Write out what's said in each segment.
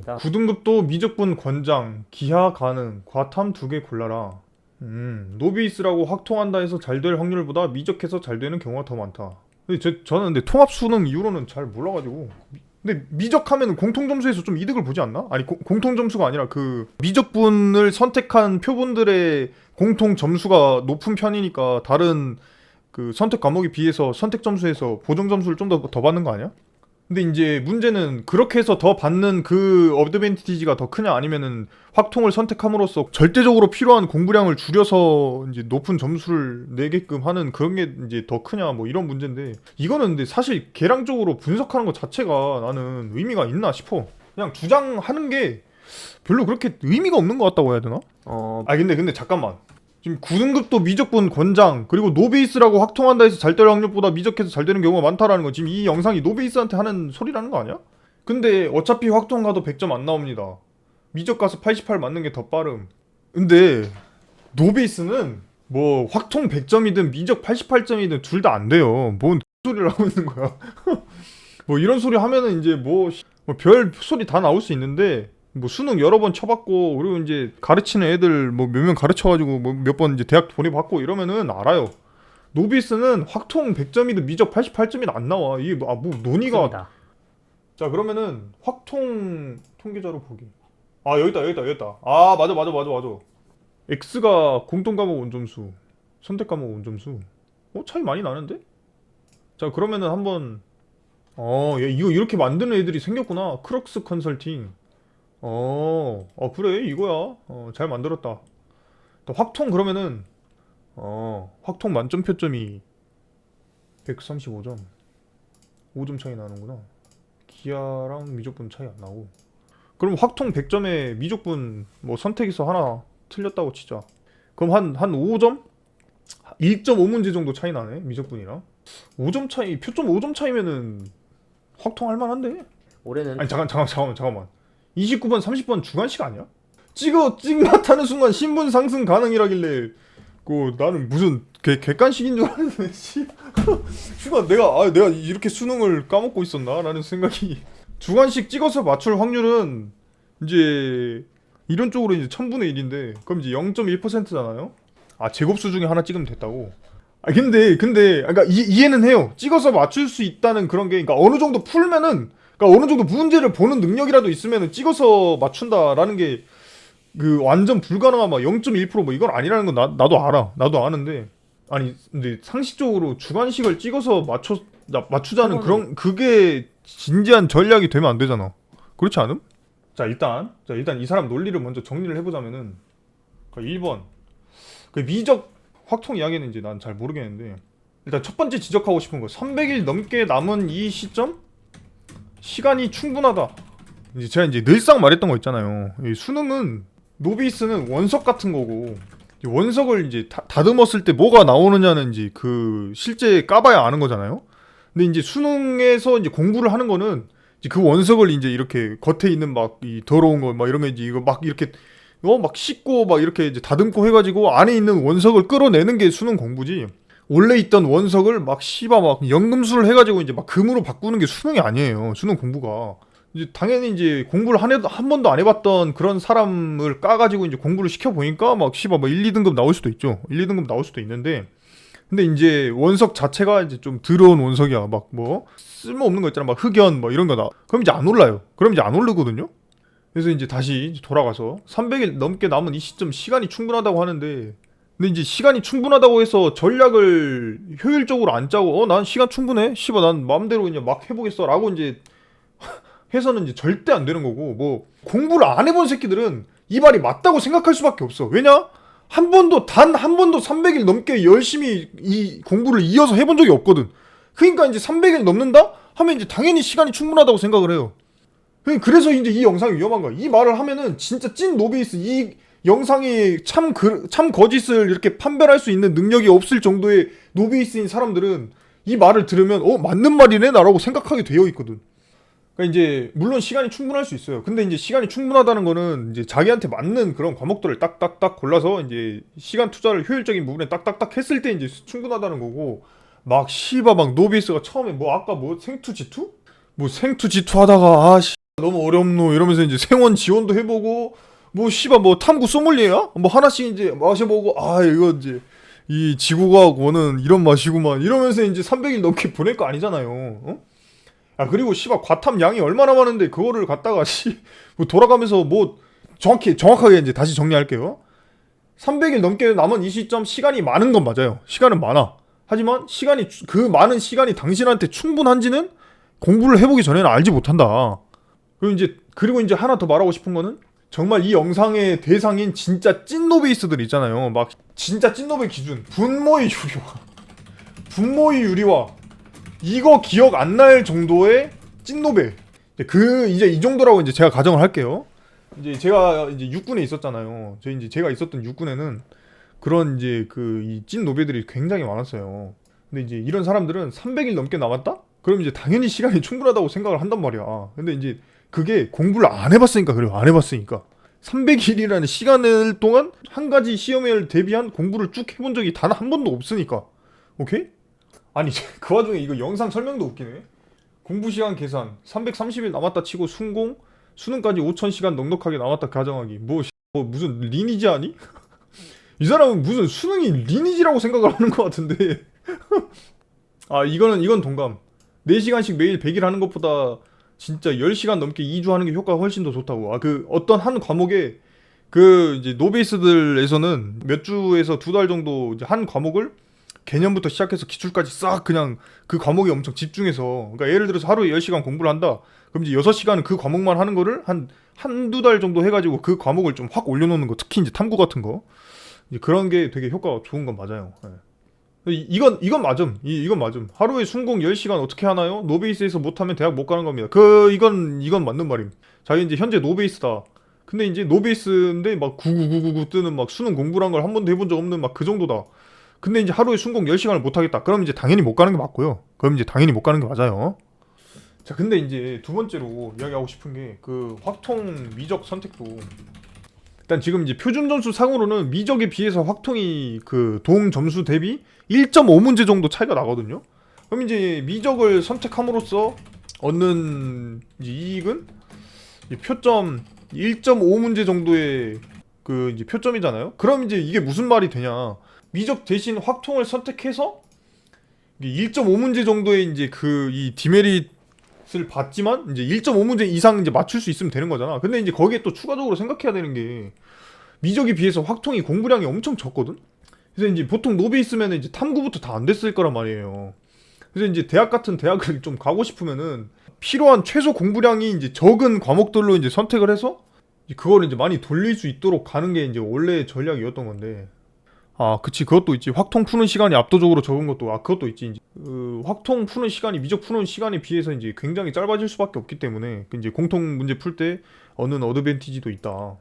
있습니다. 9등급도 미적분 권장, 기하 가능, 과탐 2개 골라라. 노비스라고 확통한다 해서 잘 될 확률보다 미적해서 잘 되는 경우가 더 많다. 근데 저는 근데 통합 수능 이후로는 잘 몰라가지고. 근데 미적하면 공통 점수에서 좀 이득을 보지 않나? 아니 공통 점수가 아니라 그 미적분을 선택한 표본들의 공통 점수가 높은 편이니까 다른 그 선택 과목에 비해서 선택 점수에서 보정 점수를 좀 더 받는 거 아니야? 근데 이제 문제는 그렇게 해서 더 받는 그 어드밴티지가 더 크냐 아니면은 확통을 선택함으로써 절대적으로 필요한 공부량을 줄여서 이제 높은 점수를 내게끔 하는 그런 게 이제 더 크냐 뭐 이런 문제인데, 이거는 근데 사실 계량적으로 분석하는 것 자체가 나는 의미가 있나 싶어. 그냥 주장하는 게 별로 그렇게 의미가 없는 것 같다고 해야 되나? 근데 잠깐만. 지금 9등급도 미적분 권장, 그리고 노베이스라고 확통한다 해서 잘 될 확률보다 미적해서 잘 되는 경우가 많다라는 거, 지금 이 영상이 노베이스한테 하는 소리라는 거 아니야? 근데 어차피 확통 가도 100점 안 나옵니다. 미적 가서 88 맞는 게 더 빠름. 근데 노베이스는 뭐 확통 100점이든 미적 88점이든 둘 다 안 돼요. 뭔 소리를 하고 있는 거야. 뭐 이런 소리 하면은 이제 뭐 별 소리 다 나올 수 있는데, 뭐 수능 여러 번 쳐봤고, 그리고 이제 가르치는 애들 뭐 몇 명 가르쳐가지고 뭐 몇 번 이제 대학 보내봤고 이러면은 알아요. 노비스는 확통 100점이든 미적 88점이든 안 나와. 이게 뭐 논의가. 맞습니다. 자, 그러면은 확통 통계자료 보기. 아, 여기다. 아, 맞아. X가 공통 과목 원점수, 선택 과목 원점수. 차이 많이 나는데? 자, 그러면은 한번 야, 이거 이렇게 만드는 애들이 생겼구나. 크럭스 컨설팅. 그래, 이거야. 잘 만들었다. 또 확통 그러면은, 확통 만점 표점이 135점. 5점 차이 나는구나. 기하랑 미적분 차이 안 나고. 그럼 확통 100점에 미적분 뭐 선택해서 하나 틀렸다고 치자. 그럼 한 5점? 1.5문제 정도 차이 나네, 미적분이랑. 5점 차이, 표점 5점 차이면은 확통 할 만한데? 올해는 아니, 잠깐만. 29번, 30번 주관식 아니야? 찍맛하는 순간 신분 상승 가능이라길래 나는 무슨 객관식인 줄 알았는데 순간 내가 이렇게 수능을 까먹고 있었나? 라는 생각이. 주관식 찍어서 맞출 확률은 이제 이런 쪽으로 이제 1000분의 1인데, 그럼 이제 0.1%잖아요? 제곱수 중에 하나 찍으면 됐다고? 근데 그러니까 이해는 해요. 찍어서 맞출 수 있다는 그런 게, 그러니까 어느 정도 풀면은, 그러니까 어느 정도 문제를 보는 능력이라도 있으면은 찍어서 맞춘다라는 게 그 완전 불가능한 막 0.1%뭐 이건 아니라는 건 나도 알아. 나도 아는데, 아니 근데 상식적으로 주관식을 찍어서 맞추자는 그런, 그게 진지한 전략이 되면 안 되잖아. 그렇지 않음? 자, 일단 이 사람 논리를 먼저 정리를 해보자면은, 1번 그 미적 확통 이야기는 이제 난 잘 모르겠는데, 일단 첫 번째 지적하고 싶은 거, 300일 넘게 남은 이 시점? 시간이 충분하다. 이제 제가 이제 늘상 말했던 거 있잖아요. 이 수능은, 노비스는 원석 같은 거고, 원석을 이제 다듬었을 때 뭐가 나오느냐는 이제 그 실제 까봐야 아는 거잖아요. 근데 이제 수능에서 이제 공부를 하는 거는 이제 그 원석을 이제 이렇게 겉에 있는 막 이 더러운 거 막 이런 거 이제 이거 막 이렇게 막 씻고 막 이렇게 이제 다듬고 해가지고 안에 있는 원석을 끌어내는 게 수능 공부지. 원래 있던 원석을 막 연금술을 해가지고 이제 막 금으로 바꾸는 게 수능이 아니에요. 수능 공부가. 이제 당연히 이제 공부를 한 번도 안 해봤던 그런 사람을 까가지고 이제 공부를 시켜보니까 막 1, 2등급 나올 수도 있죠. 1, 2등급 나올 수도 있는데, 근데 이제 원석 자체가 이제 좀 더러운 원석이야. 막 뭐 쓸모없는 거 있잖아. 막 흑연 뭐 이런 거다. 그럼 이제 안 올라요. 그럼 이제 안 오르거든요. 그래서 이제 다시 돌아가서 300일 넘게 남은 이 시점 시간이 충분하다고 하는데, 근데 이제 시간이 충분하다고 해서 전략을 효율적으로 안 짜고 난 시간 충분해, 난 마음대로 그냥 막 해보겠어 라고 이제 해서는 이제 절대 안 되는 거고, 뭐 공부를 안 해본 새끼들은 이 말이 맞다고 생각할 수밖에 없어. 왜냐? 단 한 번도 300일 넘게 열심히 이 공부를 이어서 해본 적이 없거든. 그러니까 이제 300일 넘는다? 하면 이제 당연히 시간이 충분하다고 생각을 해요. 그래서 이제 이 영상이 위험한 거야. 이 말을 하면은 진짜 찐 노베이스, 이 영상이 참 거짓을 이렇게 판별할 수 있는 능력이 없을 정도의 노베이스인 사람들은 이 말을 들으면 맞는 말이네 나라고 생각하게 되어 있거든. 그러니까 이제 물론 시간이 충분할 수 있어요. 근데 이제 시간이 충분하다는 거는 이제 자기한테 맞는 그런 과목들을 딱딱딱 골라서 이제 시간 투자를 효율적인 부분에 딱딱딱 했을 때 이제 충분하다는 거고, 막 노베이스가 처음에 아까 생투지투? 생투지투 하다가 너무 어렵노 이러면서 이제 생원 지원도 해보고 뭐 씨발 뭐 탐구 소믈리에야? 뭐 하나씩 이제 마셔보고 아 이거 이제 이 지구과학 원은 이런 맛이구만 이러면서 이제 300일 넘게 보낼 거 아니잖아요. 어? 아 그리고 씨발 과탐 양이 얼마나 많은데 그거를 갖다가 뭐 돌아가면서 뭐 정확하게 이제 다시 정리할게요. 300일 넘게 남은 이 시점 시간이 많은 건 맞아요. 시간은 많아. 하지만 그 많은 시간이 당신한테 충분한지는 공부를 해보기 전에는 알지 못한다. 그리고 이제 하나 더 말하고 싶은 거는 정말 이 영상의 대상인 진짜 찐 노베이스들 있잖아요. 막 진짜 찐 노베 기준 분모의 유리와 이거 기억 안 날 정도의 찐 노베. 이제 이 정도라고 이제 제가 가정을 할게요. 이제 제가 이제 육군에 있었잖아요. 제가 있었던 육군에는 그런 이제 이 찐 노베들이 굉장히 많았어요. 근데 이제 이런 사람들은 300일 넘게 남았다? 그럼 이제 당연히 시간이 충분하다고 생각을 한단 말이야. 근데 이제 그게 공부를 안 해봤으니까 그래요. 안 해봤으니까 300일이라는 시간을 동안 한 가지 시험에 대비한 공부를 쭉 해본 적이 단 한 번도 없으니까. 오케이? 아니 그 와중에 이거 영상 설명도 웃기네. 공부 시간 계산 330일 남았다 치고 수능까지 5000시간 넉넉하게 남았다 가정하기. 뭐 무슨 리니지 아니? 이 사람은 무슨 수능이 리니지라고 생각을 하는 것 같은데. 아 이건 동감. 4시간씩 매일 100일 하는 것보다 진짜 10시간 넘게 2주 하는 게 효과가 훨씬 더 좋다고. 어떤 한 과목에 이제 노베이스들에서는 몇 주에서 2달 정도 이제 한 과목을 개념부터 시작해서 기출까지 싹 그냥 그 과목에 엄청 집중해서, 그러니까 예를 들어서 하루에 10시간 공부를 한다. 그럼 이제 6시간은 그 과목만 하는 거를 한두 달 정도 해가지고 그 과목을 좀 확 올려놓는 거, 특히 이제 탐구 같은 거. 이제 그런 게 되게 효과가 좋은 건 맞아요. 네. 이건 맞음. 이건 맞음. 하루에 순공 10시간 어떻게 하나요? 노베이스에서 못하면 대학 못 가는 겁니다. 이건 맞는 말임. 자기 이제 현재 노베이스다. 근데 이제 노베이스인데 막 99999 뜨는 막 수능 공부란 걸 한 번도 해본 적 없는 막 그 정도다. 근데 이제 하루에 순공 10시간을 못 하겠다. 그럼 이제 당연히 못 가는 게 맞고요. 그럼 이제 당연히 못 가는 게 맞아요. 자, 근데 이제 두 번째로 이야기하고 싶은 게 확통 미적 선택도, 일단 지금 이제 표준 점수 상으로는 미적에 비해서 확통이 동 점수 대비 1.5문제 정도 차이가 나거든요. 그럼 이제 미적을 선택함으로써 얻는 이제 이익은 표점 1.5문제 정도의 이제 표점이잖아요. 그럼 이제 이게 무슨 말이 되냐? 미적 대신 확통을 선택해서 1.5문제 정도의 이제 이 디메릿을 받지만 이제 1.5문제 이상 이제 맞출 수 있으면 되는 거잖아. 근데 이제 거기에 또 추가적으로 생각해야 되는 게 미적에 비해서 확통이 공부량이 엄청 적거든. 그래서 이제 보통 노베이스면 이제 탐구부터 다 안 됐을 거란 말이에요. 그래서 이제 대학 같은 대학을 좀 가고 싶으면은 필요한 최소 공부량이 이제 적은 과목들로 이제 선택을 해서 그거를 이제 많이 돌릴 수 있도록 가는 게 이제 원래 전략이었던 건데. 아, 그치. 그것도 있지. 확통 푸는 시간이 압도적으로 적은 것도, 그것도 있지. 이제 확통 푸는 시간이 미적 푸는 시간에 비해서 이제 굉장히 짧아질 수밖에 없기 때문에 이제 공통 문제 풀 때 얻는 어드밴티지도 있다.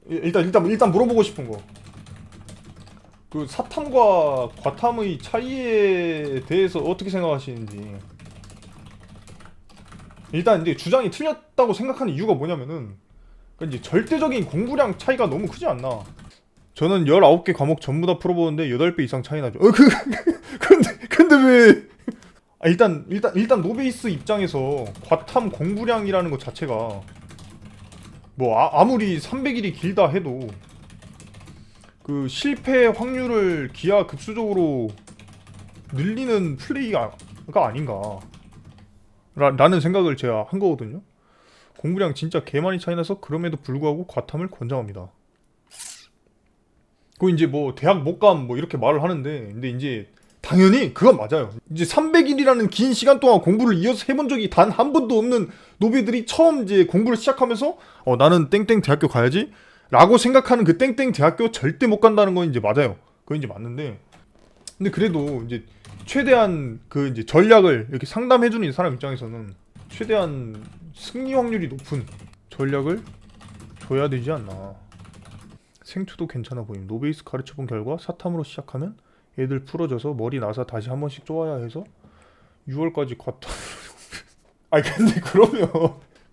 그러니까 일단 물어보고 싶은 거. 사탐과 과탐의 차이에 대해서 어떻게 생각하시는지. 일단 이제 주장이 틀렸다고 생각하는 이유가 뭐냐면은, 이제 절대적인 공부량 차이가 너무 크지 않나. 저는 19개 과목 전부 다 풀어보는데 8배 이상 차이 나죠. 근데 왜? 일단 노베이스 입장에서 과탐 공부량이라는 것 자체가 아무리 300일이 길다 해도 실패 확률을 기하급수적으로 늘리는 플레이가 아닌가 라는 생각을 제가 한 거거든요. 공부량 진짜 개 많이 차이 나서 그럼에도 불구하고 과탐을 권장합니다. 이제 대학 못 감 이렇게 말을 하는데, 근데 이제 당연히 그건 맞아요. 이제 300일이라는 긴 시간 동안 공부를 이어서 해본 적이 단 한 번도 없는 노베들이 처음 이제 공부를 시작하면서 나는 땡땡 대학교 가야지 라고 생각하는 그 땡땡 대학교 절대 못 간다는 건 이제 맞아요. 그건 이제 맞는데, 근데 그래도 이제 최대한 이제 전략을 이렇게 상담해주는 이 사람 입장에서는 최대한 승리 확률이 높은 전략을 줘야 되지 않나. 생투도 괜찮아 보임. 노베이스 가르쳐본 결과 사탐으로 시작하면 애들 풀어져서 머리 나사 다시 한 번씩 쪼아야 해서 6월까지 과탐. 아니 근데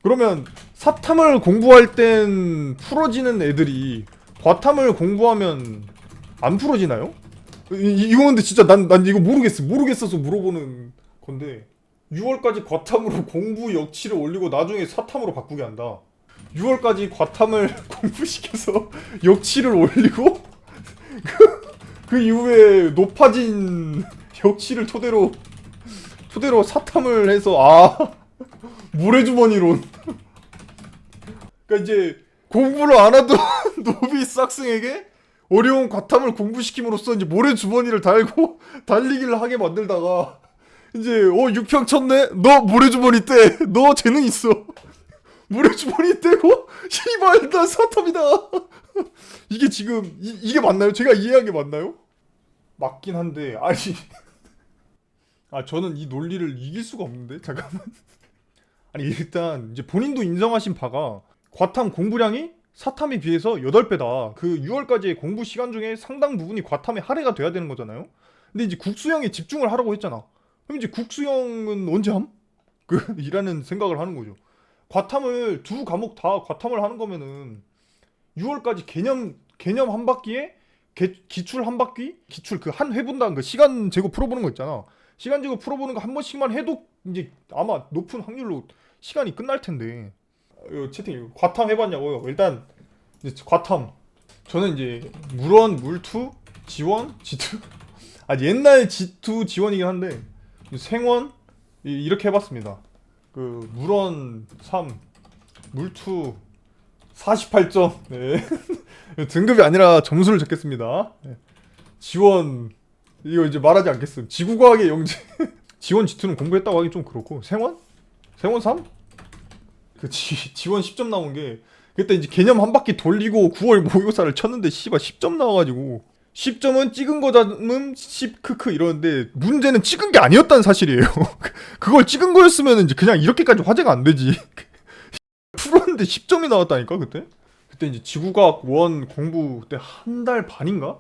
그러면 사탐을 공부할 땐 풀어지는 애들이 과탐을 공부하면 안 풀어지나요? 이거 근데 진짜 난 이거 모르겠어서 물어보는 건데. 6월까지 과탐으로 공부 역치를 올리고 나중에 사탐으로 바꾸게 한다. 6월까지 과탐을 공부시켜서 역치를 올리고 그 이후에 높아진 역치를 토대로 사탐을 해서 모래주머니론. 그러니까 이제 공부를 안 하던 노비스 학생에게 어려운 과탐을 공부시킴으로써 이제 모래주머니를 달고 달리기를 하게 만들다가 이제 6평 쳤네? 너 모래주머니 떼! 너 재능 있어! 모래주머니 떼고 씨발 나 사탐이다! 이게 지금 이게 맞나요? 제가 이해한 게 맞나요? 맞긴 한데 저는 이 논리를 이길 수가 없는데 잠깐만. 아니 일단 이제 본인도 인정하신 바가 과탐 공부량이 사탐에 비해서 8배다. 그 6월까지의 공부 시간 중에 상당 부분이 과탐에 할애가 돼야 되는 거잖아요. 근데 이제 국수형에 집중을 하라고 했잖아. 그럼 이제 국수형은 언제 함? 이라는 생각을 하는 거죠. 과탐을 두 과목 다 과탐을 하는 거면은 6월까지 개념 한 바퀴에 기출 한 바퀴? 기출 그 한 회분당 그 시간 제곱 풀어보는 거 있잖아. 시간 제곱 풀어보는 거 한 번씩만 해도 이제 아마 높은 확률로 시간이 끝날 텐데. 채팅 과탐 해봤냐고요? 일단 이제 과탐 저는 이제 물원, 물투, 지원, 지투 옛날 지투 지원이긴 한데 생원 이렇게 해봤습니다. 그 물원 3, 물투 48점. 네. 등급이 아니라 점수를 적겠습니다. 네. 지원 이거 이제 말하지 않겠음. 지구과학의 영재. 지원 지투는 공부했다고 하기 좀 그렇고 생원? 생원 3? 그 지원 10점 나온 게 그때 이제 개념 한 바퀴 돌리고 9월 모의고사를 쳤는데 씨발 10점 나와가지고 10점은 찍은 거잖음 10 크크 이러는데 문제는 찍은 게 아니었다는 사실이에요. 그걸 찍은 거였으면 이제 그냥 이렇게까지 화제가 안 되지. 풀었는데 10점이 나왔다니까 그때 이제 지구과학 원 공부 그때 한 달 반인가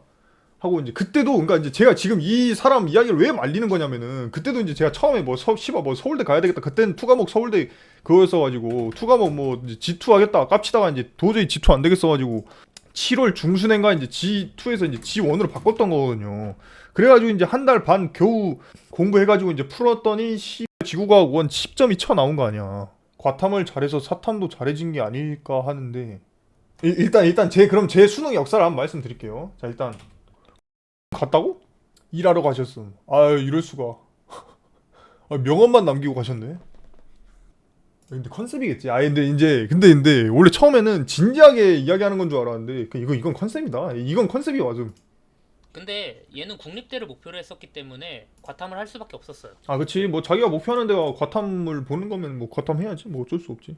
하고 이제 그때도 그러니까 이제 제가 지금 이 사람 이야기를 왜 말리는 거냐면은 그때도 이제 제가 처음에 뭐 서울대 가야 되겠다 그때는 투과목 서울대 그거였어가지고 투과목 뭐 G2 하겠다 깝치다가 이제 도저히 G2 안 되겠어가지고 7월 중순인가 이제 G2에서 이제 G1으로 바꿨던 거거든요. 그래가지고 이제 한 달 반 겨우 공부해가지고 이제 풀었더니 지구과학 원 10점이 쳐 나온 거 아니야. 과탐을 잘해서 사탐도 잘해진 게 아닐까 하는데 일단 그럼 제 수능 역사를 한번 말씀드릴게요. 자 일단 갔다고? 일하러 가셨음. 이럴 수가. 명언만 남기고 가셨네. 근데 컨셉이겠지. 근데 원래 처음에는 진지하게 이야기하는 건 줄 알았는데 이건 컨셉이다. 이건 컨셉이 맞음. 근데 얘는 국립대를 목표로 했었기 때문에 과탐을 할 수밖에 없었어요. 그치. 뭐 자기가 목표하는 데가 과탐을 보는 거면 뭐 과탐 해야지. 뭐 어쩔 수 없지.